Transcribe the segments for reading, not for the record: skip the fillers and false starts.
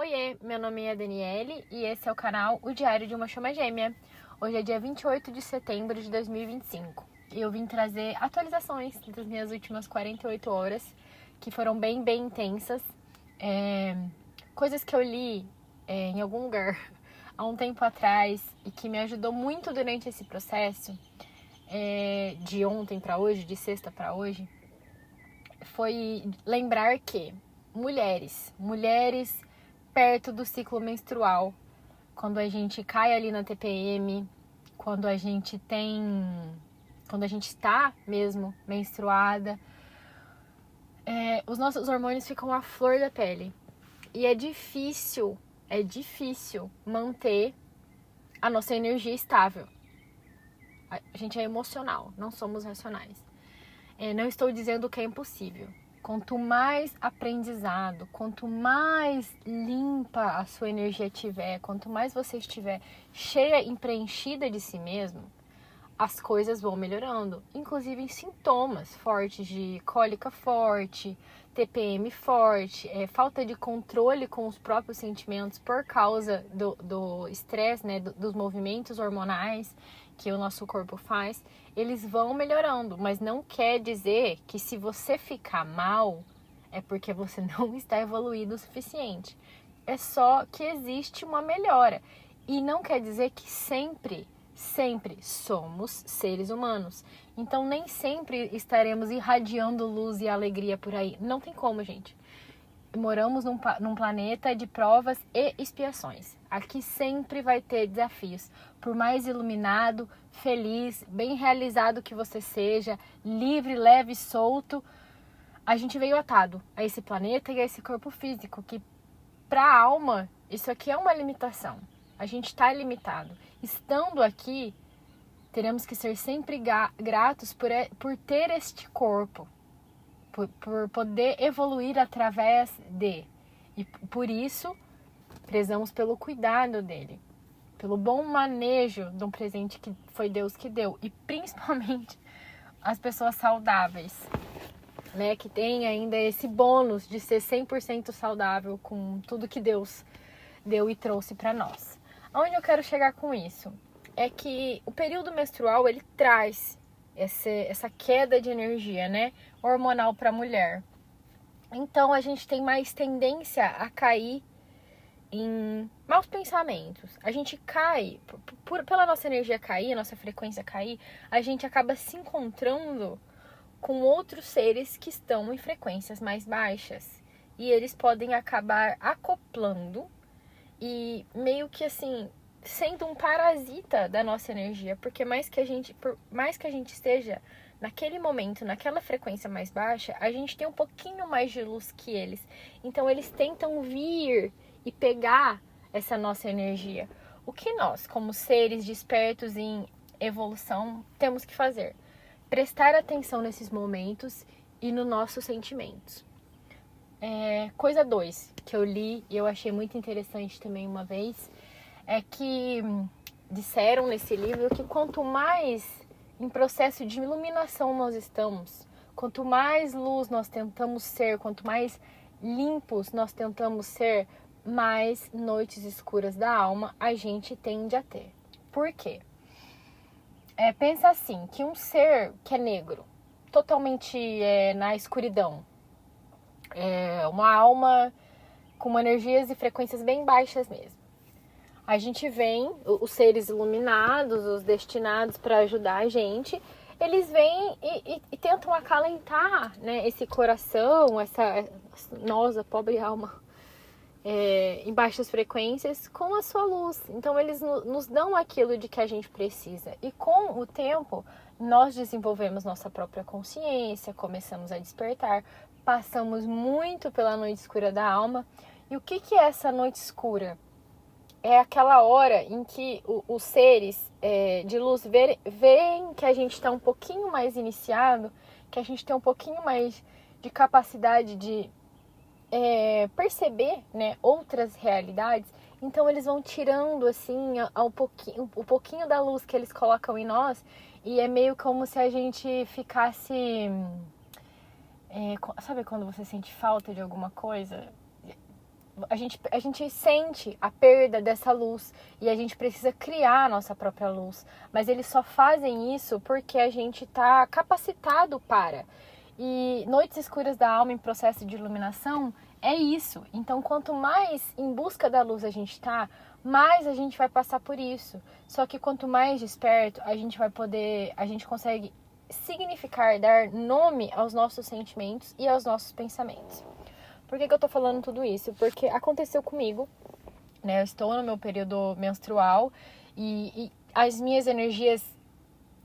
Oiê, meu nome é Daniele e esse é o canal O Diário de uma Chama Gêmea. Hoje é dia 28 de setembro de 2025 e eu vim trazer atualizações das minhas últimas 48 horas, que foram bem intensas. Coisas que eu li em algum lugar há um tempo atrás e que me ajudou muito durante esse processo, de ontem para hoje, de sexta para hoje, foi lembrar que mulheres perto do ciclo menstrual, quando a gente cai ali na TPM, quando a gente está mesmo menstruada, os nossos hormônios ficam à flor da pele. E é difícil manter a nossa energia estável. A gente é emocional, não somos racionais. Não estou dizendo que é impossível. Quanto mais aprendizado, quanto mais limpa a sua energia tiver, quanto mais você estiver cheia e preenchida de si mesmo, as coisas vão melhorando. Inclusive em sintomas fortes de cólica forte, TPM forte, falta de controle com os próprios sentimentos por causa do estresse, né, dos movimentos hormonais que o nosso corpo faz, eles vão melhorando, mas não quer dizer que se você ficar mal, é porque você não está evoluído o suficiente. É só que existe uma melhora. E não quer dizer que sempre somos seres humanos. Então nem sempre estaremos irradiando luz e alegria por aí. Não tem como, gente. Moramos num planeta de provas e expiações. Aqui sempre vai ter desafios. Por mais iluminado, feliz, bem realizado que você seja, livre, leve, solto, a gente veio atado a esse planeta e a esse corpo físico, que para a alma, isso aqui é uma limitação. A gente está limitado. Estando aqui, teremos que ser sempre gratos por ter este corpo. Por poder evoluir através de. E por isso, prezamos pelo cuidado dele, pelo bom manejo de um presente que foi Deus que deu. E principalmente as pessoas saudáveis, né? Que tem ainda esse bônus de ser 100% saudável com tudo que Deus deu e trouxe para nós. Aonde eu quero chegar com isso? É que o período menstrual, ele traz essa queda de energia, né, hormonal para a mulher. Então a gente tem mais tendência a cair em maus pensamentos. A gente cai, pela nossa energia cair, nossa frequência cair, a gente acaba se encontrando com outros seres que estão em frequências mais baixas. E eles podem acabar acoplando e meio que assim, sendo um parasita da nossa energia, porque por mais que a gente esteja naquele momento, naquela frequência mais baixa, a gente tem um pouquinho mais de luz que eles. Então eles tentam vir e pegar essa nossa energia. O que nós, como seres despertos em evolução, temos que fazer? Prestar atenção nesses momentos e nos nossos sentimentos. Coisa 2 que eu li e eu achei muito interessante também uma vez, é que disseram nesse livro que quanto mais em processo de iluminação nós estamos, quanto mais luz nós tentamos ser, quanto mais limpos nós tentamos ser, mais noites escuras da alma a gente tende a ter. Por quê? Pensa assim, que um ser que é negro, totalmente na escuridão, uma alma com energias e frequências bem baixas mesmo. A gente vem, os seres iluminados, os destinados para ajudar a gente, eles vêm e tentam acalentar, né, esse coração, essa nossa pobre alma em baixas frequências com a sua luz. Então eles nos dão aquilo de que a gente precisa. E com o tempo, nós desenvolvemos nossa própria consciência, começamos a despertar, passamos muito pela noite escura da alma. E o que é essa noite escura? É aquela hora em que os seres de luz veem que a gente está um pouquinho mais iniciado, que a gente tem um pouquinho mais de capacidade de perceber, né, outras realidades. Então eles vão tirando assim um pouquinho da luz que eles colocam em nós, e é meio como se a gente ficasse... sabe quando você sente falta de alguma coisa? a gente sente a perda dessa luz e a gente precisa criar a nossa própria luz. Mas eles só fazem isso porque a gente está capacitado para. E Noites Escuras da Alma em processo de iluminação é isso. Então, quanto mais em busca da luz a gente está, mais a gente vai passar por isso. Só que quanto mais desperto, a gente consegue significar, dar nome aos nossos sentimentos e aos nossos pensamentos. Por que eu tô falando tudo isso? Porque aconteceu comigo, né? Eu estou no meu período menstrual e as minhas energias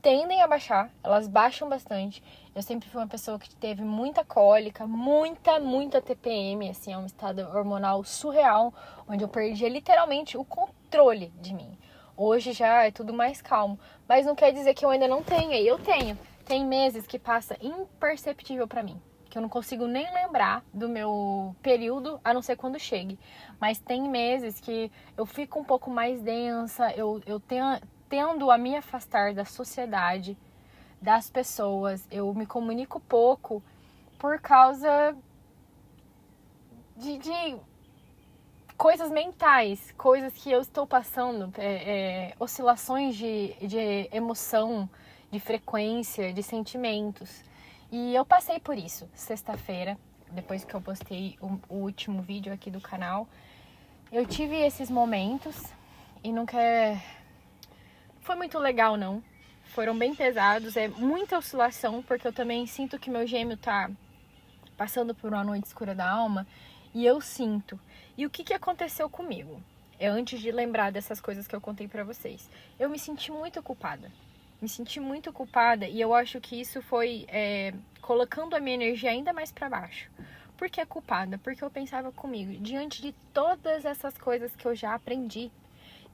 tendem a baixar, elas baixam bastante. Eu sempre fui uma pessoa que teve muita cólica, muita TPM, assim, é um estado hormonal surreal, onde eu perdia literalmente o controle de mim. Hoje já é tudo mais calmo, mas não quer dizer que eu ainda não tenha, e eu tenho. Tem meses que passa imperceptível pra mim, que eu não consigo nem lembrar do meu período, a não ser quando chegue. Mas tem meses que eu fico um pouco mais densa, eu tendo a me afastar da sociedade, das pessoas, eu me comunico pouco por causa de coisas mentais, coisas que eu estou passando, oscilações de emoção, de frequência, de sentimentos. E eu passei por isso sexta-feira, depois que eu postei o último vídeo aqui do canal. Eu tive esses momentos e nunca foi muito legal, não. Foram bem pesados, é muita oscilação, porque eu também sinto que meu gêmeo tá passando por uma noite escura da alma, e eu sinto. E o que aconteceu comigo? Antes de lembrar dessas coisas que eu contei pra vocês. Eu me senti muito culpada. Me senti muito culpada, e eu acho que isso foi colocando a minha energia ainda mais pra baixo. Por que culpada? Porque eu pensava comigo, diante de todas essas coisas que eu já aprendi,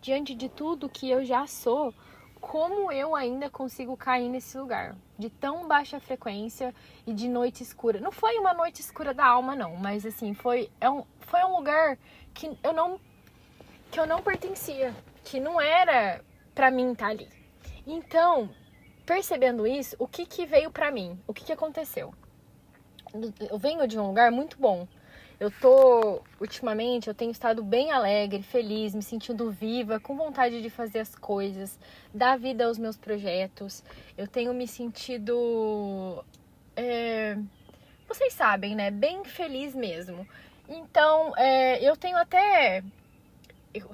diante de tudo que eu já sou, como eu ainda consigo cair nesse lugar de tão baixa frequência e de noite escura? Não foi uma noite escura da alma, não, mas assim, foi um lugar que eu não pertencia, que não era pra mim estar ali. Então, percebendo isso, o que veio pra mim? O que aconteceu? Eu venho de um lugar muito bom. Ultimamente, eu tenho estado bem alegre, feliz, me sentindo viva, com vontade de fazer as coisas, dar vida aos meus projetos. Eu tenho me sentido, vocês sabem, né? Bem feliz mesmo. Então, eu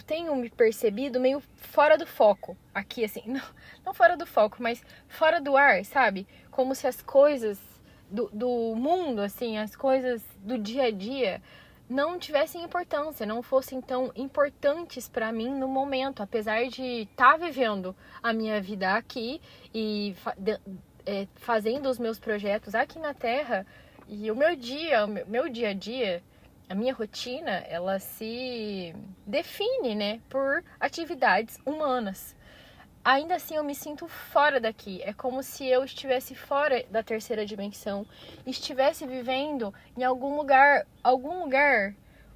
tenho me percebido meio fora do foco aqui, assim, não fora do foco, mas fora do ar, sabe? Como se as coisas do mundo, assim, as coisas do dia a dia não tivessem importância, não fossem tão importantes pra mim no momento, apesar de estar vivendo a minha vida aqui e fazendo os meus projetos aqui na Terra. E o meu dia a dia, a minha rotina, ela se define, né, por atividades humanas. Ainda assim, eu me sinto fora daqui. É como se eu estivesse fora da terceira dimensão, estivesse vivendo em algum lugar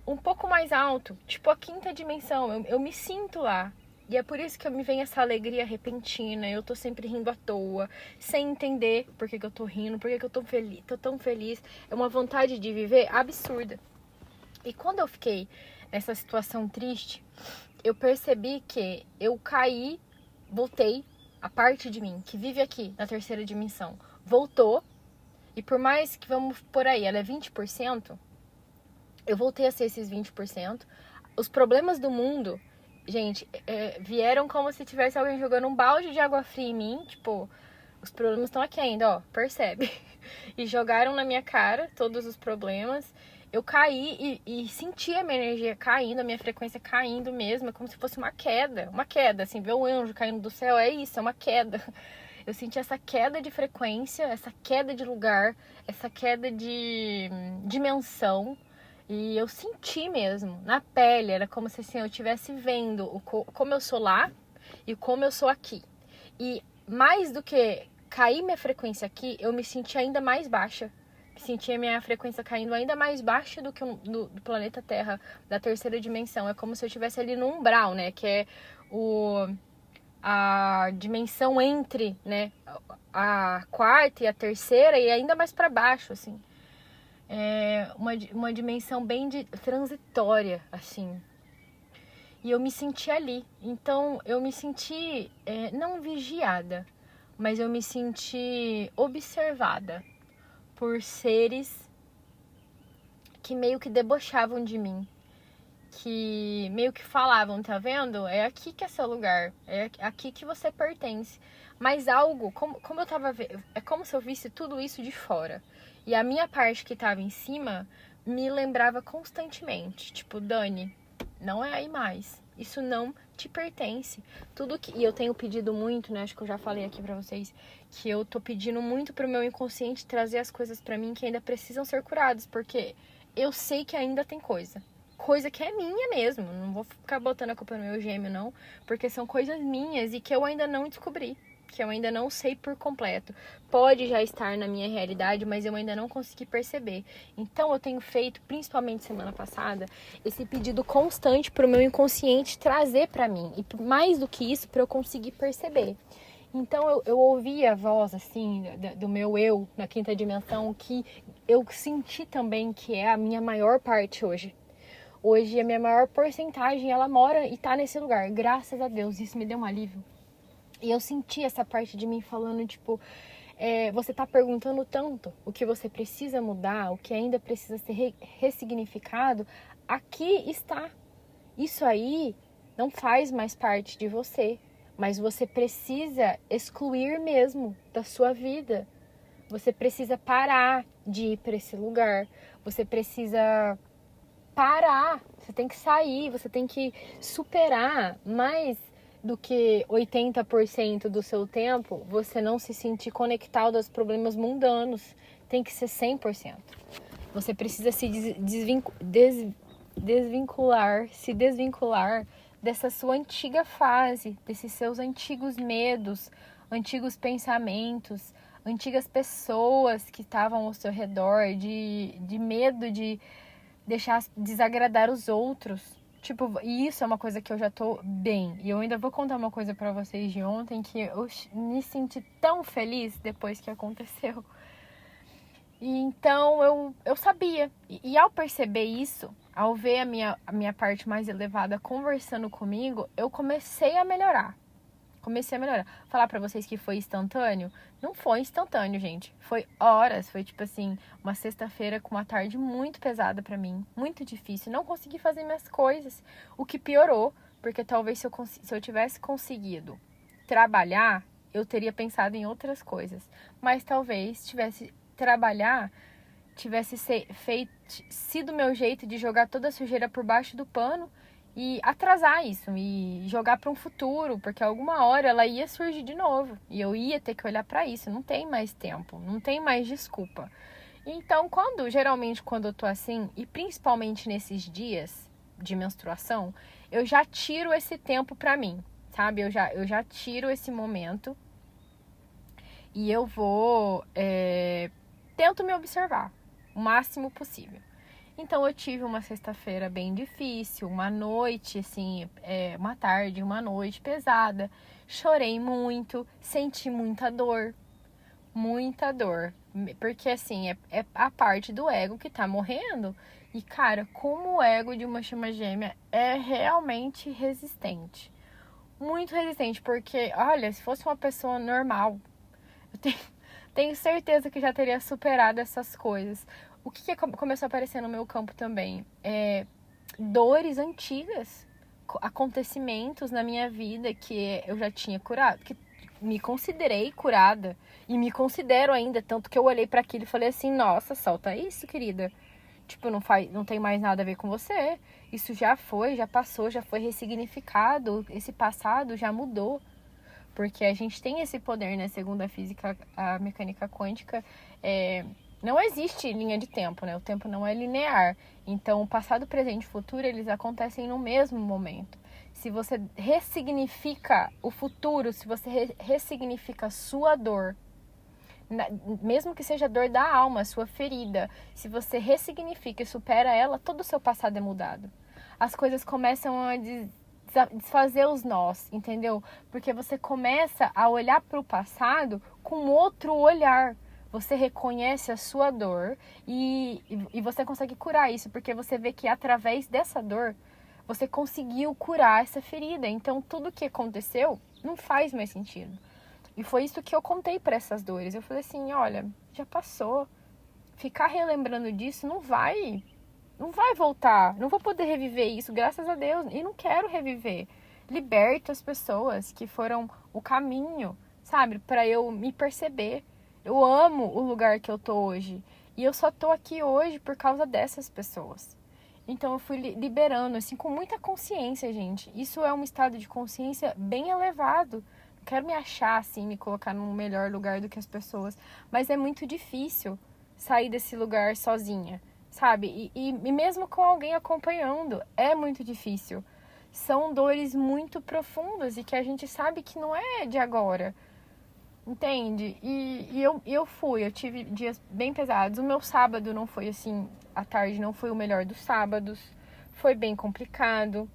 um pouco mais alto, tipo a quinta dimensão. Eu me sinto lá. E é por isso que me vem essa alegria repentina. Eu tô sempre rindo à toa, sem entender por que eu tô rindo, por que eu tô tão feliz. É uma vontade de viver absurda. E quando eu fiquei nessa situação triste, eu percebi que eu caí, voltei, a parte de mim que vive aqui na terceira dimensão voltou, e por mais que, vamos por aí, ela é 20%, eu voltei a ser esses 20%. Os problemas do mundo, gente, vieram como se tivesse alguém jogando um balde de água fria em mim, tipo, os problemas estão aqui ainda, ó, percebe? E jogaram na minha cara todos os problemas. Eu caí e senti a minha energia caindo, a minha frequência caindo mesmo. É como se fosse uma queda, assim, ver um anjo caindo do céu, é isso, é uma queda. Eu senti essa queda de frequência, essa queda de lugar, essa queda de dimensão. E eu senti mesmo, na pele, era como se assim, eu estivesse vendo como eu sou lá e como eu sou aqui. E mais do que cair minha frequência aqui, eu me senti ainda mais baixa. Sentia minha frequência caindo ainda mais baixa do que do planeta Terra, da terceira dimensão. É como se eu estivesse ali no umbral, né? Que é a dimensão entre, né, a quarta e a terceira, e ainda mais para baixo, assim. uma dimensão bem transitória, assim. E eu me senti ali. Então, eu me senti não vigiada, mas eu me senti observada por seres que meio que debochavam de mim. Que meio que falavam, tá vendo? É aqui que é seu lugar. É aqui que você pertence. Mas algo, como eu tava vendo, é como se eu visse tudo isso de fora. E a minha parte que tava em cima me lembrava constantemente. Tipo, Dani, não é aí mais. Isso não te pertence. E eu tenho pedido muito, né? Acho que eu já falei aqui pra vocês, que eu tô pedindo muito pro meu inconsciente trazer as coisas pra mim que ainda precisam ser curadas. Porque eu sei que ainda tem coisa que é minha mesmo. Não vou ficar botando a culpa no meu gêmeo, não. Porque são coisas minhas e que eu ainda não descobri. Que eu ainda não sei por completo. Pode já estar na minha realidade, mas eu ainda não consegui perceber. Então eu tenho feito, principalmente semana passada, esse pedido constante pro meu inconsciente trazer pra mim. E mais do que isso, pra eu conseguir perceber. Então eu ouvi a voz, assim, do meu eu na quinta dimensão, que eu senti também que é a minha maior parte hoje. Hoje a minha maior porcentagem, ela mora e tá nesse lugar. Graças a Deus, isso me deu um alívio. E eu senti essa parte de mim falando, tipo, você tá perguntando tanto o que você precisa mudar, o que ainda precisa ser ressignificado. Aqui está. Isso aí não faz mais parte de você, mas você precisa excluir mesmo da sua vida. Você precisa parar de ir para esse lugar. Você precisa parar, você tem que sair, você tem que superar mais do que 80% do seu tempo, você não se sentir conectado aos problemas mundanos, tem que ser 100%. Você precisa se desvincular dessa sua antiga fase, desses seus antigos medos, antigos pensamentos, antigas pessoas que estavam ao seu redor, de medo de deixar desagradar os outros. Tipo, e isso é uma coisa que eu já tô bem. E eu ainda vou contar uma coisa pra vocês de ontem que eu me senti tão feliz depois que aconteceu. E então eu sabia. E ao perceber isso, ao ver a minha parte mais elevada conversando comigo, eu comecei a melhorar. Falar pra vocês que foi instantâneo? Não foi instantâneo, gente. Foi horas. Foi tipo assim, uma sexta-feira com uma tarde muito pesada pra mim. Muito difícil. Não consegui fazer minhas coisas. O que piorou, porque talvez se eu tivesse conseguido trabalhar, eu teria pensado em outras coisas. Mas talvez tivesse sido meu jeito de jogar toda a sujeira por baixo do pano e atrasar isso, e jogar para um futuro, porque alguma hora ela ia surgir de novo, e eu ia ter que olhar para isso, não tem mais tempo, não tem mais desculpa. Então, geralmente quando eu tô assim, e principalmente nesses dias de menstruação, eu já tiro esse tempo para mim, sabe? Eu já tiro esse momento e eu vou, tento me observar o máximo possível. Então eu tive uma sexta-feira bem difícil, uma noite, assim, uma tarde, uma noite pesada. Chorei muito, senti muita dor. Porque, assim, é a parte do ego que tá morrendo. E, cara, como o ego de uma chama gêmea é realmente resistente. Muito resistente, porque, olha, se fosse uma pessoa normal, eu tenho certeza que já teria superado essas coisas. O que começou a aparecer no meu campo também? Dores antigas, acontecimentos na minha vida que eu já tinha curado, que me considerei curada e me considero ainda, tanto que eu olhei para aquilo e falei assim, nossa, solta isso, querida. Tipo, não tem mais nada a ver com você. Isso já foi, já passou, já foi ressignificado, esse passado já mudou. Porque a gente tem esse poder, né? Segundo a física, a mecânica quântica, não existe linha de tempo, né? O tempo não é linear. Então, o passado, presente e futuro, eles acontecem no mesmo momento. Se você ressignifica o futuro, se você ressignifica a sua dor, mesmo que seja a dor da alma, a sua ferida, se você ressignifica e supera ela, todo o seu passado é mudado. As coisas começam a desfazer os nós, entendeu? Porque você começa a olhar para o passado com outro olhar. você reconhece a sua dor e você consegue curar isso, porque você vê que através dessa dor, você conseguiu curar essa ferida. Então, tudo que aconteceu não faz mais sentido. E foi isso que eu contei para essas dores. Eu falei assim, olha, já passou. Ficar relembrando disso não vai voltar. Não vou poder reviver isso, graças a Deus. E não quero reviver. Liberta as pessoas que foram o caminho, sabe? Para eu me perceber. Eu amo o lugar que eu tô hoje. E eu só tô aqui hoje por causa dessas pessoas. Então eu fui liberando, assim, com muita consciência, gente. Isso é um estado de consciência bem elevado. Não quero me achar, assim, me colocar num melhor lugar do que as pessoas. Mas é muito difícil sair desse lugar sozinha, sabe? E mesmo com alguém acompanhando, é muito difícil. São dores muito profundas e que a gente sabe que não é de agora. Entende? Eu tive dias bem pesados. O meu sábado não foi assim, a tarde não foi o melhor dos sábados. Foi bem complicado,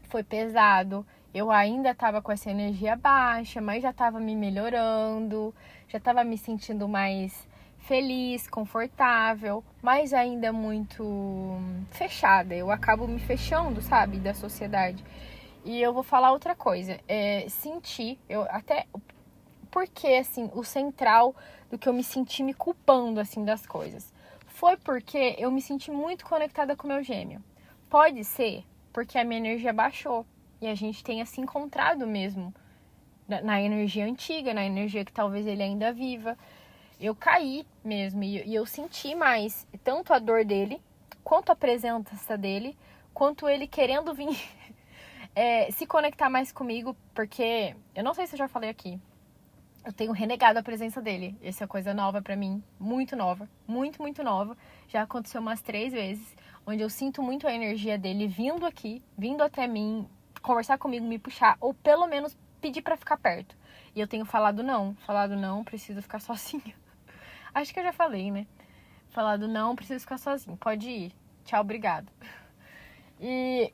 foi pesado. Eu ainda estava com essa energia baixa, mas já estava me melhorando, já estava me sentindo mais feliz, confortável, mas ainda muito fechada. Eu acabo me fechando, sabe, da sociedade. E eu vou falar outra coisa. Sentir, eu até... Porque, assim, o central do que eu me senti me culpando, assim, das coisas. Foi porque eu me senti muito conectada com o meu gêmeo. Pode ser porque a minha energia baixou. E a gente tenha se encontrado mesmo na energia antiga, na energia que talvez ele ainda viva. Eu caí mesmo e eu senti mais tanto a dor dele, quanto a presença dele, quanto ele querendo vir se conectar mais comigo. Porque, eu não sei se eu já falei aqui, eu tenho renegado a presença dele. Essa é coisa nova pra mim, muito nova, muito, muito nova. Já aconteceu umas 3 vezes, onde eu sinto muito a energia dele vindo aqui, vindo até mim, conversar comigo, me puxar, ou pelo menos pedir pra ficar perto. E eu tenho falado não, preciso ficar sozinha. Acho que eu já falei, né? Falado não, preciso ficar sozinho, pode ir. Tchau, obrigado. E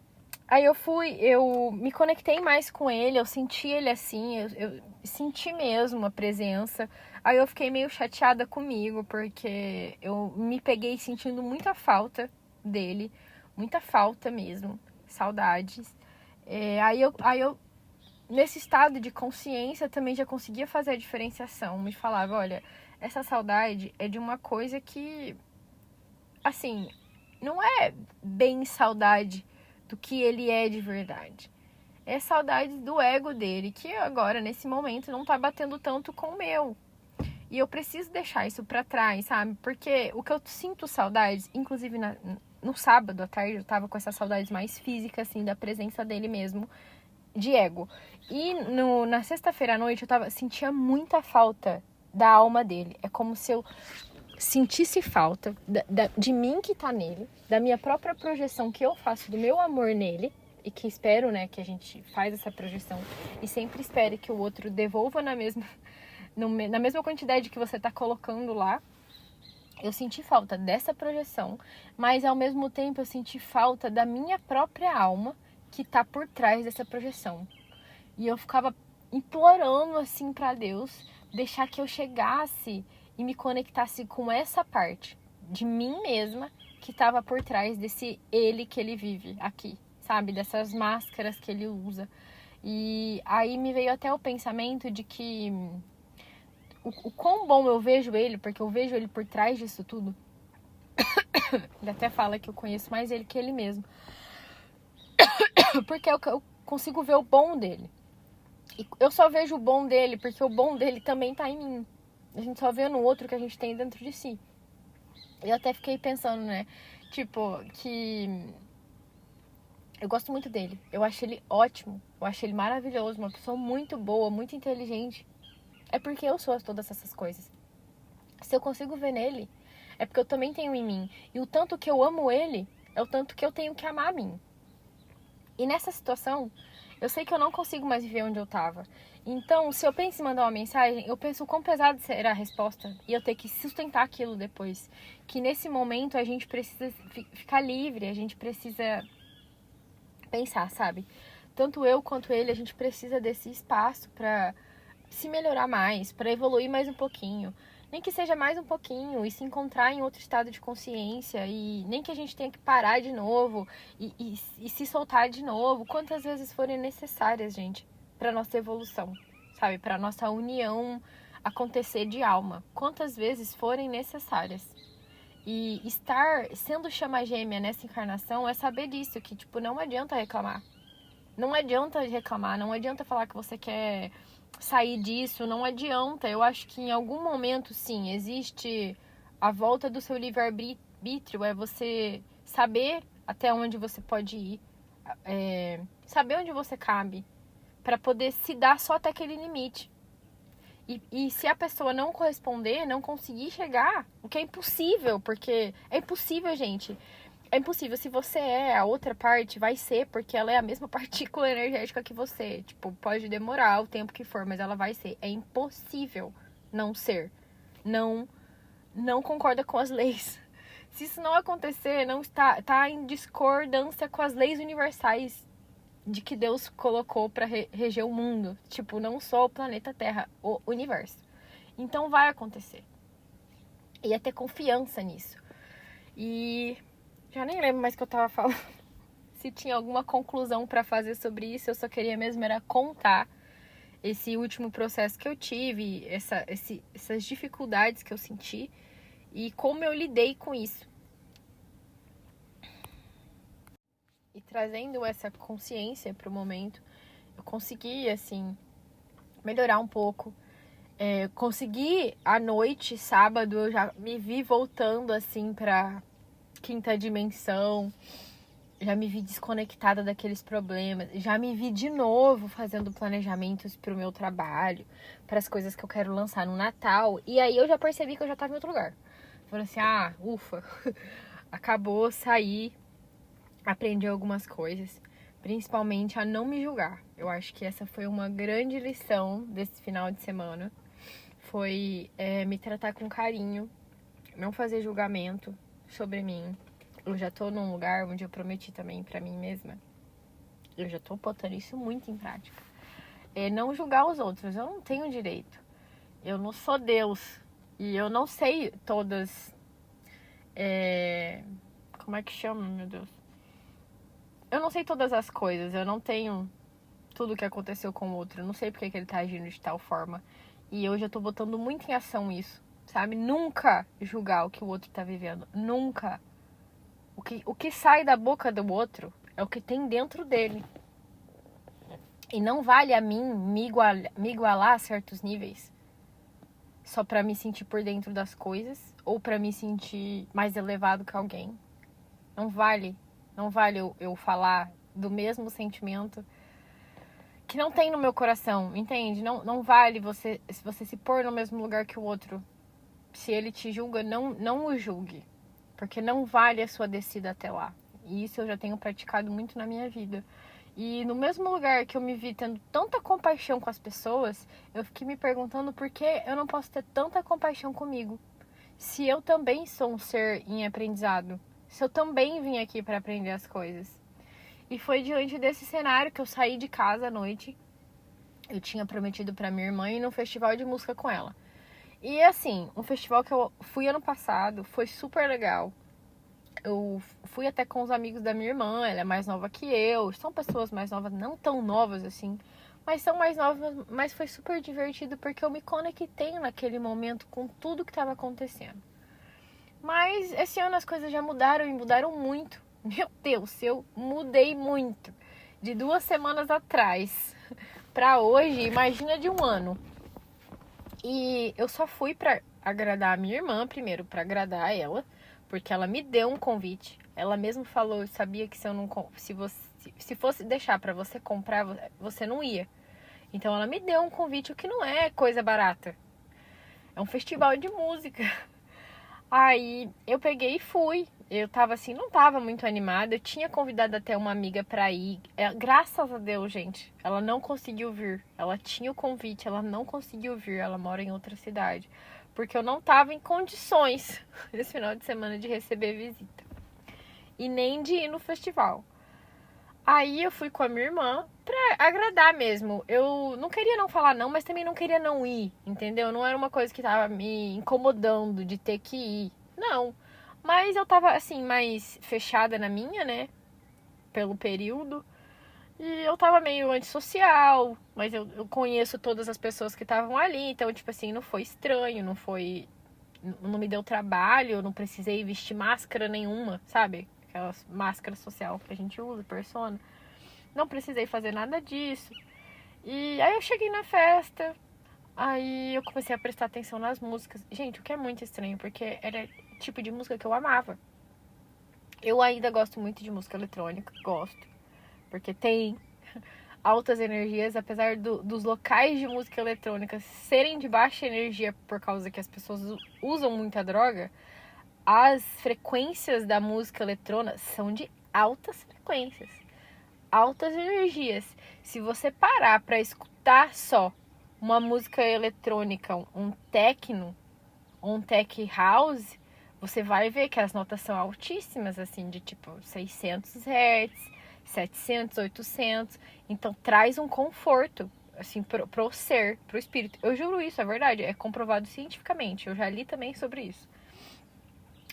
aí eu me conectei mais com ele, eu senti ele assim, eu senti mesmo a presença. Aí eu fiquei meio chateada comigo, porque eu me peguei sentindo muita falta dele, muita falta mesmo, saudades. Aí eu, nesse estado de consciência, também já conseguia fazer a diferenciação. Me falava, olha, essa saudade é de uma coisa que, assim, não é bem saudade do que ele é de verdade. É saudade do ego dele, que agora, nesse momento, não tá batendo tanto com o meu. E eu preciso deixar isso pra trás, sabe? Porque o que eu sinto saudades, inclusive no sábado à tarde, eu tava com essas saudades mais físicas, assim, da presença dele mesmo, de ego. E na sexta-feira à noite, eu sentia muita falta da alma dele. É como se eu sentisse falta de mim que tá nele, da minha própria projeção que eu faço do meu amor nele, e que espero, né, que a gente faz essa projeção e sempre espere que o outro devolva na mesma quantidade que você tá colocando lá. Eu senti falta dessa projeção, mas ao mesmo tempo eu senti falta da minha própria alma que tá por trás dessa projeção. E eu ficava implorando assim pra Deus deixar que eu chegasse e me conectasse com essa parte de mim mesma que estava por trás desse ele que ele vive aqui, sabe? Dessas máscaras que ele usa. E aí me veio até o pensamento de que o quão bom eu vejo ele, porque eu vejo ele por trás disso tudo. Ele até fala que eu conheço mais ele que ele mesmo. Porque eu consigo ver o bom dele. E eu só vejo o bom dele porque o bom dele também tá em mim. A gente só vê no outro que a gente tem dentro de si. Eu até fiquei pensando, né? Tipo, que eu gosto muito dele. Eu acho ele ótimo. Eu acho ele maravilhoso. Uma pessoa muito boa, muito inteligente. É porque eu sou todas essas coisas. Se eu consigo ver nele, é porque eu também tenho em mim. E o tanto que eu amo ele, é o tanto que eu tenho que amar a mim. E nessa situação, eu sei que eu não consigo mais viver onde eu tava. Então, se eu penso em mandar uma mensagem, eu penso o quão pesado será a resposta e eu ter que sustentar aquilo depois. Que nesse momento a gente precisa ficar livre, a gente precisa pensar, sabe? Tanto eu quanto ele, a gente precisa desse espaço pra se melhorar mais, pra evoluir mais um pouquinho. Nem que seja mais um pouquinho e se encontrar em outro estado de consciência. E nem que a gente tenha que parar de novo e se soltar de novo. Quantas vezes forem necessárias, gente, para nossa evolução, sabe? Para nossa união acontecer de alma. Quantas vezes forem necessárias. E estar sendo chama gêmea nessa encarnação é saber disso, que, tipo, não adianta reclamar. Não adianta reclamar, não adianta falar que você quer sair disso, não adianta. Eu acho que em algum momento, sim, existe a volta do seu livre-arbítrio, é você saber até onde você pode ir, saber onde você cabe, para poder se dar só até aquele limite. E se a pessoa não corresponder, não conseguir chegar, o que é impossível, porque é impossível, gente. É impossível. Se você é a outra parte, vai ser, porque ela é a mesma partícula energética que você. Tipo, pode demorar o tempo que for, mas ela vai ser. É impossível não ser. Não concorda com as leis. Se isso não acontecer, não tá em discordância com as leis universais de que Deus colocou para reger o mundo. Tipo, não só o planeta Terra, o universo. Então vai acontecer. E é ter confiança nisso. E já nem lembro mais o que eu tava falando. Se tinha alguma conclusão para fazer sobre isso, eu só queria mesmo era contar esse último processo que eu tive, essas dificuldades que eu senti e como eu lidei com isso. E trazendo essa consciência pro momento, eu consegui, assim, melhorar um pouco. Consegui, à noite, sábado, eu já me vi voltando, assim, pra quinta dimensão. Já me vi desconectada daqueles problemas. Já me vi de novo fazendo planejamentos pro meu trabalho, para as coisas que eu quero lançar no Natal. E aí eu já percebi que eu já tava em outro lugar. Falei assim, ufa, acabou, saí, aprendi algumas coisas. Principalmente a não me julgar. Eu acho que essa foi uma grande lição desse final de semana. Foi me tratar com carinho, não fazer julgamento sobre mim. Eu já tô num lugar onde eu prometi também pra mim mesma. Eu já tô botando isso muito em prática. Não julgar os outros, eu não tenho direito. Eu não sou Deus. E eu não sei todas... Como é que chama, meu Deus? Eu não sei todas as coisas, eu não tenho tudo o que aconteceu com o outro, eu não sei porque que ele tá agindo de tal forma. E hoje eu tô botando muito em ação isso, sabe? Nunca julgar o que o outro tá vivendo, nunca. O que sai da boca do outro é o que tem dentro dele. E não vale a mim me igualar a certos níveis só pra me sentir por dentro das coisas ou pra me sentir mais elevado que alguém. Não vale eu falar do mesmo sentimento que não tem no meu coração, entende? Não vale você se pôr no mesmo lugar que o outro. Se ele te julga, não o julgue. Porque não vale a sua descida até lá. E isso eu já tenho praticado muito na minha vida. E no mesmo lugar que eu me vi tendo tanta compaixão com as pessoas, eu fiquei me perguntando por que eu não posso ter tanta compaixão comigo. Se eu também sou um ser em aprendizado. Se eu também vim aqui para aprender as coisas. E foi diante desse cenário que eu saí de casa à noite. Eu tinha prometido para minha irmã ir num festival de música com ela. E assim, um festival que eu fui ano passado, foi super legal. Eu fui até com os amigos da minha irmã, ela é mais nova que eu. São pessoas mais novas, não tão novas assim, mas são mais novas, mas foi super divertido porque eu me conectei naquele momento com tudo que estava acontecendo. Mas esse ano as coisas já mudaram e mudaram muito. Meu Deus, eu mudei muito. De 2 semanas atrás pra hoje, imagina de um ano. E eu só fui pra agradar a minha irmã primeiro, pra agradar ela, porque ela me deu um convite. Ela mesma falou, eu sabia que se fosse deixar pra você comprar, você não ia. Então ela me deu um convite, o que não é coisa barata. É um festival de música. Aí eu peguei e fui. Eu tava assim, não tava muito animada. Eu tinha convidado até uma amiga pra ir. Graças a Deus, gente, ela não conseguiu vir. Ela tinha o convite, ela não conseguiu vir. Ela mora em outra cidade. Porque eu não tava em condições esse final de semana de receber visita. E nem de ir no festival. Aí eu fui com a minha irmã pra agradar mesmo. Eu não queria não falar não, mas também não queria não ir, entendeu? Não era uma coisa que tava me incomodando de ter que ir. Não. Mas eu tava, assim, mais fechada na minha, né? Pelo período. E eu tava meio antissocial, mas eu conheço todas as pessoas que estavam ali. Então, tipo assim, não foi estranho, não me deu trabalho, eu não precisei vestir máscara nenhuma, sabe? Aquelas máscaras social que a gente usa, persona. Não precisei fazer nada disso. E aí eu cheguei na festa, aí eu comecei a prestar atenção nas músicas. Gente, o que é muito estranho, porque era o tipo de música que eu amava. Eu ainda gosto muito de música eletrônica, gosto. Porque tem altas energias, apesar dos locais de música eletrônica serem de baixa energia por causa que as pessoas usam muita droga, as frequências da música eletrônica são de altas frequências, altas energias. Se você parar para escutar só uma música eletrônica, um techno, um tech house, você vai ver que as notas são altíssimas, assim, de tipo 600 Hz, 700, 800. Então traz um conforto, assim, pro ser, pro espírito. Eu juro isso, é verdade, é comprovado cientificamente. Eu já li também sobre isso.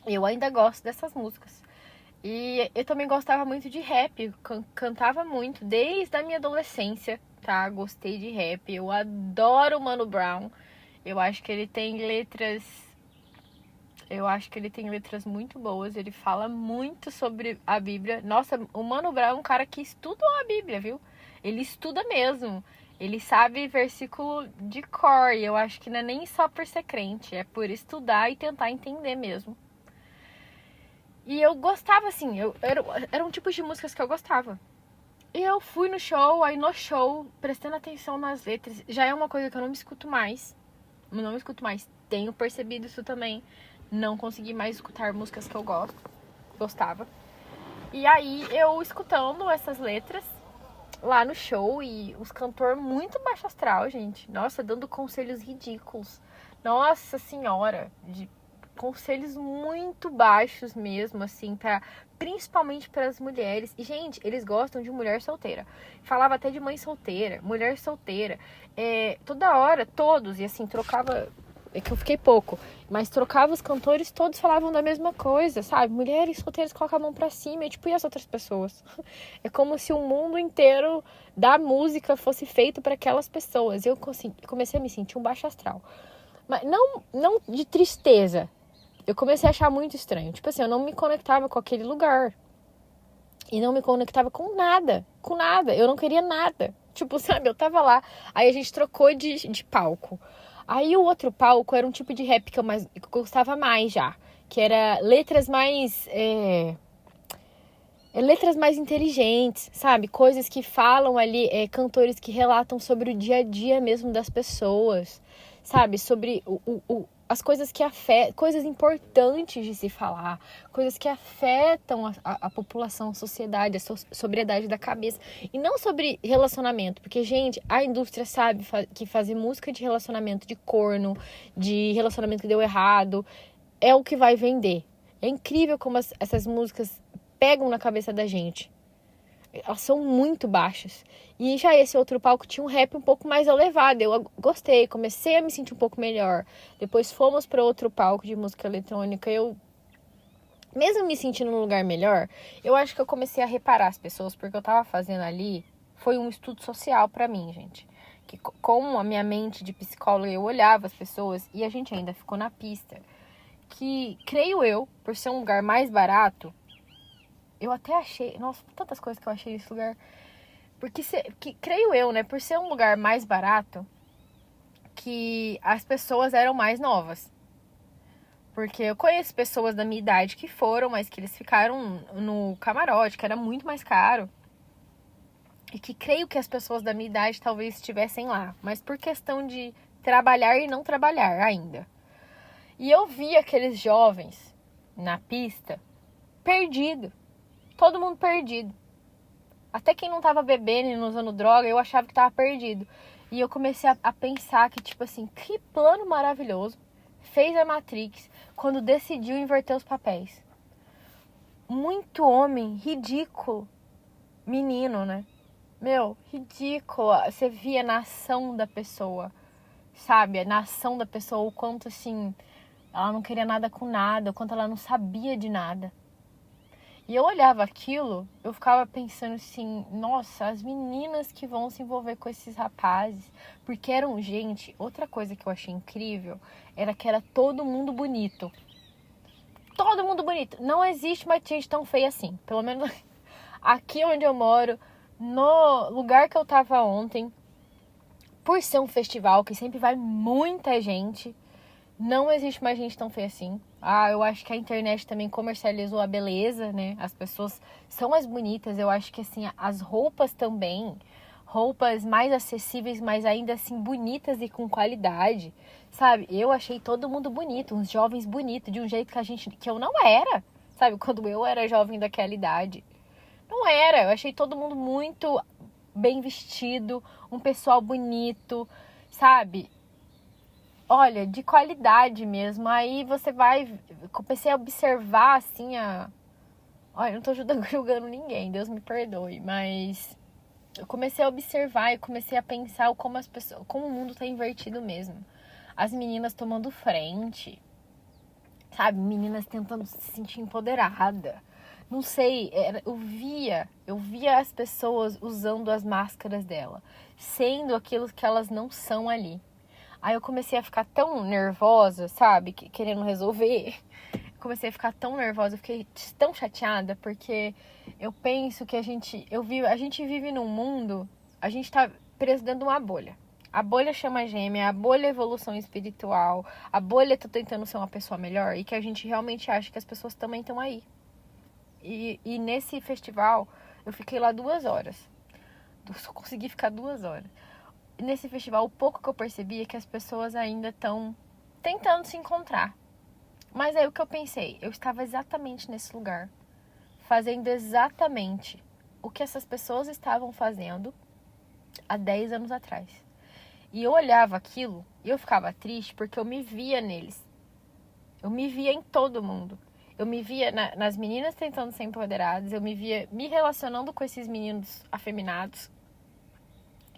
Eu ainda gosto dessas músicas. E eu também gostava muito de rap, cantava muito desde a minha adolescência, tá? Gostei de rap, eu adoro o Mano Brown. Eu acho que ele tem letras muito boas. Ele fala muito sobre a Bíblia. Nossa, o Mano Brown é um cara que estudou a Bíblia, viu? Ele estuda mesmo. Ele sabe versículo de cor. E eu acho que não é nem só por ser crente, é por estudar e tentar entender mesmo. E eu gostava, assim, era um tipo de músicas que eu gostava. E eu fui no show, aí no show, prestando atenção nas letras, já é uma coisa que eu não me escuto mais. Não me escuto mais. Tenho percebido isso também. Não consegui mais escutar músicas que eu gostava. E aí, eu escutando essas letras lá no show e os cantores muito baixo astral, gente. Nossa, dando conselhos ridículos. Nossa senhora, de conselhos muito baixos mesmo, assim, principalmente para as mulheres. E, gente, eles gostam de mulher solteira. Falava até de mãe solteira, mulher solteira. Toda hora, todos, e assim, trocava. É que eu fiquei pouco, mas trocava os cantores, todos falavam da mesma coisa, sabe? Mulheres solteiras colocam a mão pra cima, e tipo, e as outras pessoas? É como se o mundo inteiro da música fosse feito para aquelas pessoas. Eu comecei a me sentir um baixo astral. Mas não de tristeza. Eu comecei a achar muito estranho. Tipo assim, eu não me conectava com aquele lugar. E não me conectava com nada. Com nada. Eu não queria nada. Tipo, sabe, eu tava lá. Aí a gente trocou de palco. Aí o outro palco era um tipo de rap que eu gostava mais já. Que era letras mais... letras mais inteligentes, sabe? Coisas que falam ali, cantores que relatam sobre o dia a dia mesmo das pessoas, sabe? Sobre as coisas que afetam, coisas importantes de se falar, coisas que afetam a população, a sociedade, a sobriedade da cabeça. E não sobre relacionamento, porque, gente, a indústria sabe que fazer música de relacionamento, de corno, de relacionamento que deu errado, é o que vai vender. É incrível como essas músicas pegam na cabeça da gente. Elas são muito baixas. E já esse outro palco tinha um rap um pouco mais elevado. Eu gostei, comecei a me sentir um pouco melhor. Depois fomos para outro palco de música eletrônica. Eu, mesmo me sentindo num lugar melhor, eu acho que eu comecei a reparar as pessoas, porque eu tava fazendo ali, foi um estudo social para mim, gente. Que como a minha mente de psicóloga, eu olhava as pessoas e a gente ainda ficou na pista. Que, creio eu, por ser um lugar mais barato, eu até achei... Nossa, tantas coisas que eu achei nesse lugar. Porque, creio eu, né? Por ser um lugar mais barato, que as pessoas eram mais novas. Porque eu conheço pessoas da minha idade que foram, mas que eles ficaram no camarote, que era muito mais caro. E que creio que as pessoas da minha idade talvez estivessem lá. Mas por questão de trabalhar e não trabalhar ainda. E eu vi aqueles jovens na pista, perdido. Todo mundo perdido. Até quem não tava bebendo e não usando droga, eu achava que tava perdido. E eu comecei a pensar que, tipo assim, que plano maravilhoso fez a Matrix quando decidiu inverter os papéis. Muito homem ridículo menino, né? Meu, ridículo. Você via na ação da pessoa, sabe? Na ação da pessoa, o quanto, assim, ela não queria nada com nada, o quanto ela não sabia de nada. E eu olhava aquilo, eu ficava pensando assim, nossa, as meninas que vão se envolver com esses rapazes. Porque eram, gente, outra coisa que eu achei incrível era que era todo mundo bonito. Todo mundo bonito. Não existe uma gente tão feia assim. Pelo menos aqui onde eu moro, no lugar que eu tava ontem, por ser um festival que sempre vai muita gente, não existe mais gente tão feia assim. Eu acho que a internet também comercializou a beleza, né? As pessoas são mais bonitas. Eu acho que, assim, as roupas também. Roupas mais acessíveis, mas ainda assim bonitas e com qualidade. Sabe? Eu achei todo mundo bonito. Uns jovens bonitos, de um jeito que eu não era. Sabe? Quando eu era jovem daquela idade. Não era. Eu achei todo mundo muito bem vestido. Um pessoal bonito. Sabe? Olha, de qualidade mesmo. Aí você vai... Comecei a observar, assim, Olha, eu não tô julgando ninguém, Deus me perdoe. Mas eu comecei a observar e comecei a pensar como as pessoas... Como o mundo tá invertido mesmo. As meninas tomando frente. Sabe? Meninas tentando se sentir empoderada. Não sei, eu via as pessoas usando as máscaras dela. Sendo aquilo que elas não são ali. Aí eu comecei a ficar tão nervosa, sabe? Querendo resolver. Comecei a ficar tão nervosa, eu fiquei tão chateada, porque eu penso que a gente vive num mundo, a gente tá preso dentro de uma bolha. A bolha chama gêmea, a bolha é evolução espiritual, a bolha tá tentando ser uma pessoa melhor, e que a gente realmente acha que as pessoas também estão aí. E nesse festival, eu fiquei lá 2 horas. Eu só consegui ficar 2 horas. Nesse festival, o pouco que eu percebi é que as pessoas ainda estão tentando se encontrar. Mas aí o que eu pensei? Eu estava exatamente nesse lugar, fazendo exatamente o que essas pessoas estavam fazendo há 10 anos atrás. E eu olhava aquilo e eu ficava triste porque eu me via neles. Eu me via em todo mundo. Eu me via nas meninas tentando ser empoderadas, eu me via me relacionando com esses meninos afeminados,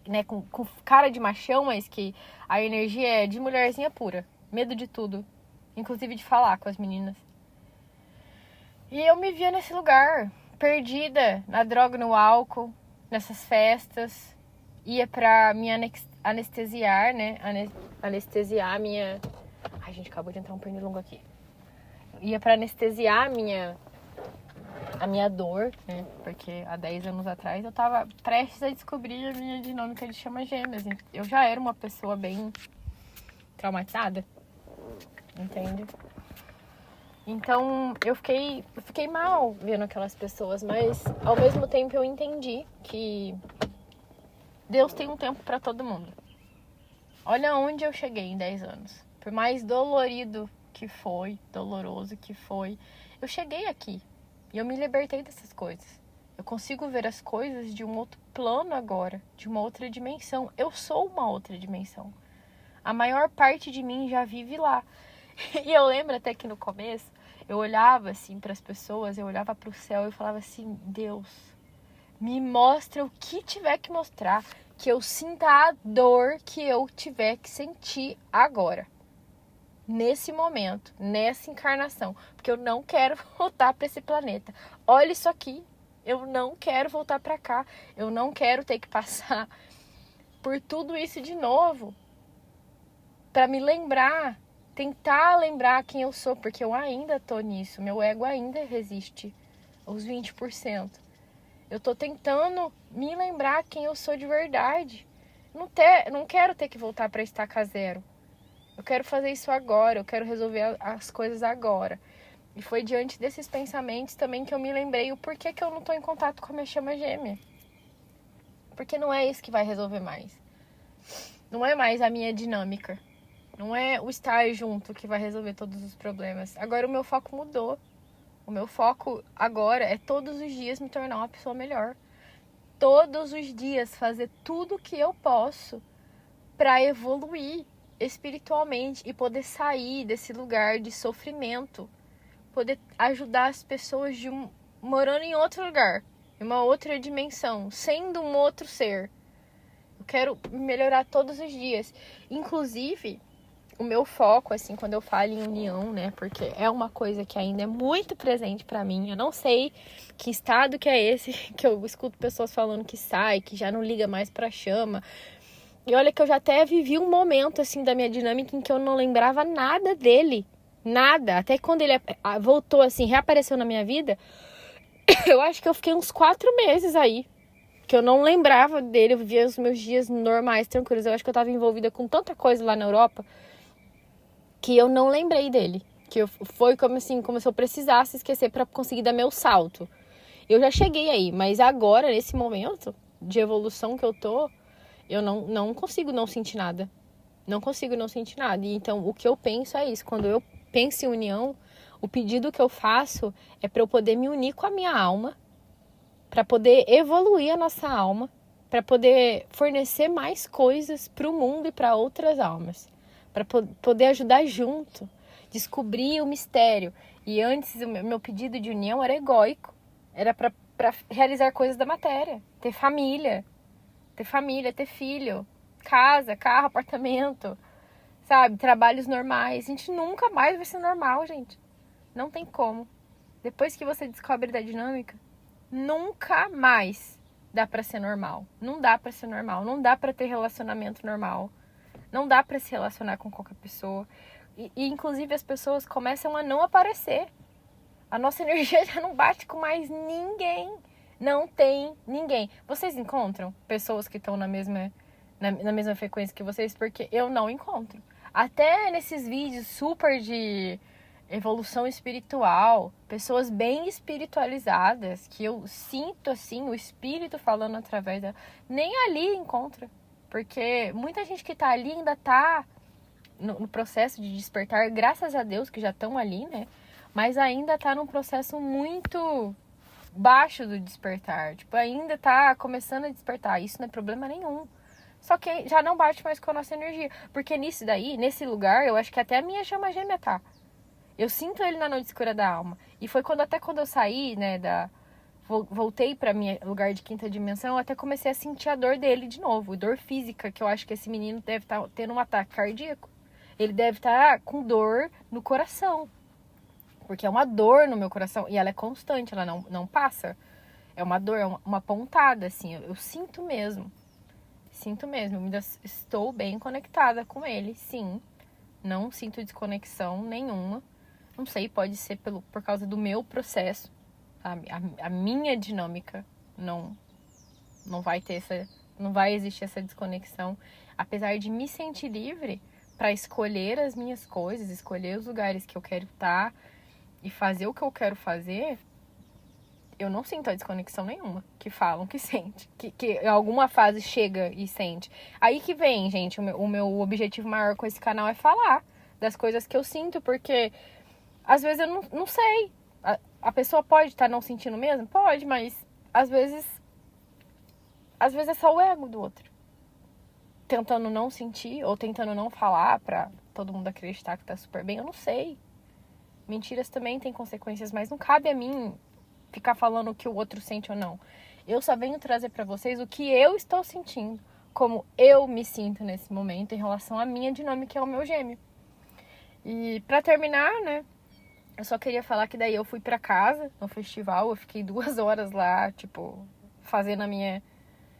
né, com cara de machão, mas que a energia é de mulherzinha pura. Medo de tudo. Inclusive de falar com as meninas. E eu me via nesse lugar, perdida na droga, no álcool, nessas festas. Ia pra me anestesiar, né? Anestesiar a minha... Ai, gente, acabou de entrar um pernilongo aqui. Ia pra anestesiar a minha dor, né? Porque há 10 anos atrás eu tava prestes a descobrir a minha dinâmica de chama gêmeas. Eu já era uma pessoa bem traumatizada, entende? Então eu fiquei mal vendo aquelas pessoas, mas ao mesmo tempo eu entendi que Deus tem um tempo pra todo mundo. Olha onde eu cheguei em 10 anos. Por mais dolorido que foi, doloroso que foi, eu cheguei aqui. E eu me libertei dessas coisas. Eu consigo ver as coisas de um outro plano agora, de uma outra dimensão. Eu sou uma outra dimensão. A maior parte de mim já vive lá. E eu lembro até que no começo, eu olhava assim para as pessoas, eu olhava para o céu e falava assim: Deus, me mostra o que tiver que mostrar, que eu sinta a dor que eu tiver que sentir agora. Nesse momento, nessa encarnação, porque eu não quero voltar para esse planeta. Olha isso aqui, eu não quero voltar para cá, eu não quero ter que passar por tudo isso de novo, para me lembrar, tentar lembrar quem eu sou, porque eu ainda tô nisso, meu ego ainda resiste aos 20%. Eu tô tentando me lembrar quem eu sou de verdade. Não quero ter que voltar para estaca zero. Eu quero fazer isso agora, eu quero resolver as coisas agora. E foi diante desses pensamentos também que eu me lembrei o porquê que eu não tô em contato com a minha chama gêmea. Porque não é isso que vai resolver mais. Não é mais a minha dinâmica. Não é o estar junto que vai resolver todos os problemas. Agora o meu foco mudou. O meu foco agora é todos os dias me tornar uma pessoa melhor. Todos os dias fazer tudo o que eu posso para evoluir espiritualmente e poder sair desse lugar de sofrimento, poder ajudar as pessoas morando em outro lugar, em uma outra dimensão, sendo um outro ser. Eu quero melhorar todos os dias. Inclusive, o meu foco, assim, quando eu falo em união, né? Porque é uma coisa que ainda é muito presente pra mim. Eu não sei que estado que é esse, que eu escuto pessoas falando que sai, que já não liga mais pra chama. E olha que eu já até vivi um momento, assim, da minha dinâmica em que eu não lembrava nada dele. Nada. Até quando ele voltou, assim, reapareceu na minha vida, eu acho que eu fiquei uns 4 meses aí. Que eu não lembrava dele, eu vivia os meus dias normais, tranquilos. Eu acho que eu tava envolvida com tanta coisa lá na Europa que eu não lembrei dele. Que foi como assim, como se eu precisasse esquecer pra conseguir dar meu salto. Eu já cheguei aí, mas agora, nesse momento de evolução que eu tô, eu não consigo não sentir nada. Não consigo não sentir nada. E então, o que eu penso é isso. Quando eu penso em união, o pedido que eu faço é pra eu poder me unir com a minha alma, para poder evoluir a nossa alma, para poder fornecer mais coisas para o mundo e para outras almas, para poder ajudar junto, descobrir o mistério. E antes o meu pedido de união era egóico, era para realizar coisas da matéria, ter família, ter filho, casa, carro, apartamento, sabe, trabalhos normais. A gente nunca mais vai ser normal, gente. Não tem como. Depois que você descobre da dinâmica, nunca mais dá pra ser normal. Não dá pra ser normal. Não dá pra ter relacionamento normal. Não dá pra se relacionar com qualquer pessoa. E inclusive as pessoas começam a não aparecer. A nossa energia já não bate com mais ninguém. Não tem ninguém. Vocês encontram pessoas que estão na mesma frequência que vocês? Porque eu não encontro. Até nesses vídeos super de evolução espiritual, pessoas bem espiritualizadas, que eu sinto assim o espírito falando através da... Nem ali encontra, porque muita gente que tá ali ainda tá no processo de despertar, graças a Deus que já estão ali, né? Mas ainda tá num processo muito baixo do despertar, tipo, ainda tá começando a despertar, isso não é problema nenhum. Só que já não bate mais com a nossa energia, porque nisso daí, nesse lugar, eu acho que até a minha chama gêmea tá. Eu sinto ele na noite escura da alma. E foi até quando eu saí, né, voltei pra minha lugar de quinta dimensão, eu até comecei a sentir a dor dele de novo. Dor física, que eu acho que esse menino deve estar tendo um ataque cardíaco. Ele deve estar com dor no coração. Porque é uma dor no meu coração. E ela é constante, ela não passa. É uma dor, é uma pontada, assim. Eu sinto mesmo. Sinto mesmo. Eu ainda estou bem conectada com ele, sim. Não sinto desconexão nenhuma. Não sei, pode ser por causa do meu processo, sabe? A minha dinâmica não vai ter não vai existir essa desconexão. Apesar de me sentir livre para escolher as minhas coisas, escolher os lugares que eu quero estar e fazer o que eu quero fazer, eu não sinto a desconexão nenhuma. Que falam que sente, que em alguma fase chega e sente. Aí que vem, gente, o meu objetivo maior com esse canal é falar das coisas que eu sinto, porque às vezes eu não sei. A pessoa pode estar não sentindo mesmo? Pode, mas às vezes é só o ego do outro. Tentando não sentir ou tentando não falar pra todo mundo acreditar que tá super bem. Eu não sei. Mentiras também têm consequências, mas não cabe a mim ficar falando o que o outro sente ou não. Eu só venho trazer pra vocês o que eu estou sentindo. Como eu me sinto nesse momento em relação à minha dinâmica e ao meu gêmeo. E pra terminar, né? Eu só queria falar que daí eu fui pra casa no festival, eu fiquei 2 horas lá, tipo, fazendo a minha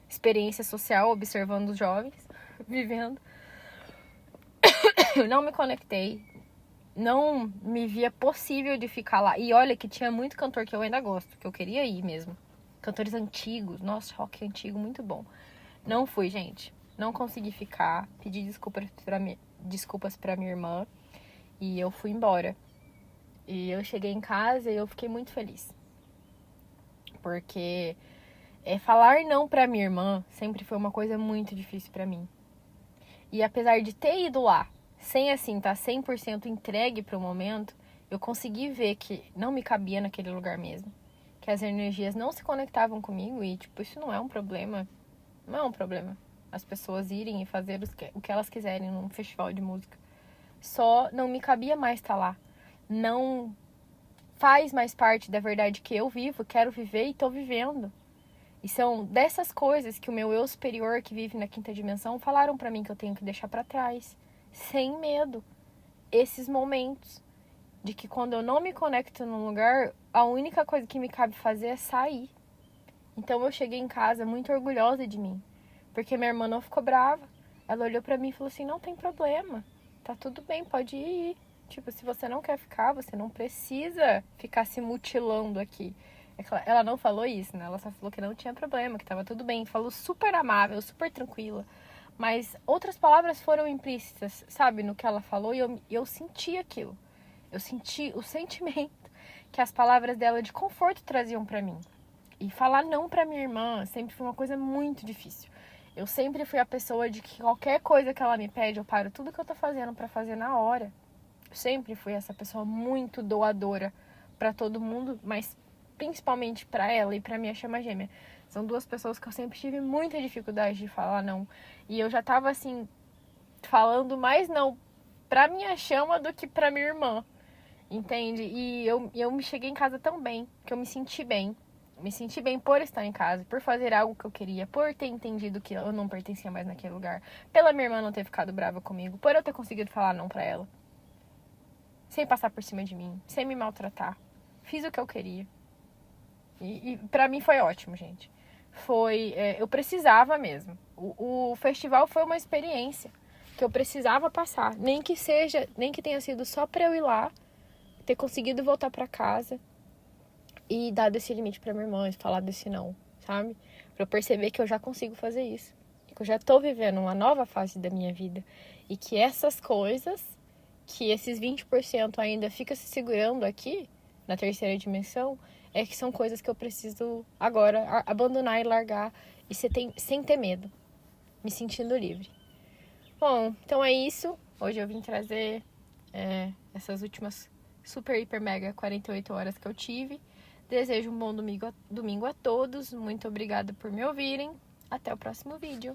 experiência social, observando os jovens, vivendo. Eu não me conectei, não me via possível de ficar lá. E olha que tinha muito cantor que eu ainda gosto, que eu queria ir mesmo. Cantores antigos, nossa, rock antigo, muito bom. Não fui, gente. Não consegui ficar, pedi desculpas pra minha irmã e eu fui embora. E eu cheguei em casa e eu fiquei muito feliz. Porque falar não pra minha irmã sempre foi uma coisa muito difícil pra mim. E apesar de ter ido lá, sem assim, tá 100% entregue pro momento, eu consegui ver que não me cabia naquele lugar mesmo. Que as energias não se conectavam comigo e, tipo, isso não é um problema. Não é um problema. As pessoas irem e fazer o que elas quiserem num festival de música. Só não me cabia mais estar lá. Não faz mais parte da verdade que eu vivo, quero viver e tô vivendo. E são dessas coisas que o meu eu superior, que vive na quinta dimensão, falaram pra mim que eu tenho que deixar pra trás. Sem medo. Esses momentos de que quando eu não me conecto num lugar, a única coisa que me cabe fazer é sair. Então eu cheguei em casa muito orgulhosa de mim. Porque minha irmã não ficou brava. Ela olhou pra mim e falou assim, não tem problema. Tá tudo bem, pode ir. Tipo, se você não quer ficar, você não precisa ficar se mutilando aqui. Ela não falou isso, né? Ela só falou que não tinha problema, que tava tudo bem. Falou super amável, super tranquila. Mas outras palavras foram implícitas, sabe? No que ela falou e eu senti aquilo. Eu senti o sentimento que as palavras dela de conforto traziam pra mim. E falar não pra minha irmã sempre foi uma coisa muito difícil. Eu sempre fui a pessoa de que qualquer coisa que ela me pede, eu paro tudo que eu tô fazendo pra fazer na hora. Eu sempre fui essa pessoa muito doadora pra todo mundo, mas principalmente pra ela e pra minha chama gêmea. São duas pessoas que eu sempre tive muita dificuldade de falar não. E eu já tava assim, falando mais não pra minha chama do que pra minha irmã. Entende? E eu me cheguei em casa tão bem, que eu me senti bem. Me senti bem por estar em casa, por fazer algo que eu queria, por ter entendido que eu não pertencia mais naquele lugar, pela minha irmã não ter ficado brava comigo, por eu ter conseguido falar não pra ela. Sem passar por cima de mim, sem me maltratar. Fiz o que eu queria. E pra mim foi ótimo, gente. Eu precisava mesmo. O festival foi uma experiência que eu precisava passar. Nem que tenha sido só pra eu ir lá, ter conseguido voltar pra casa e dar desse limite pra minha irmã, falar desse não, sabe? Pra eu perceber que eu já consigo fazer isso. Que eu já tô vivendo uma nova fase da minha vida. E que essas coisas, que esses 20% ainda fica se segurando aqui, na terceira dimensão, é que são coisas que eu preciso agora abandonar e largar e sem ter medo. Me sentindo livre. Bom, então é isso. Hoje eu vim trazer essas últimas super, hiper, mega 48 horas que eu tive. Desejo um bom domingo a todos. Muito obrigada por me ouvirem. Até o próximo vídeo.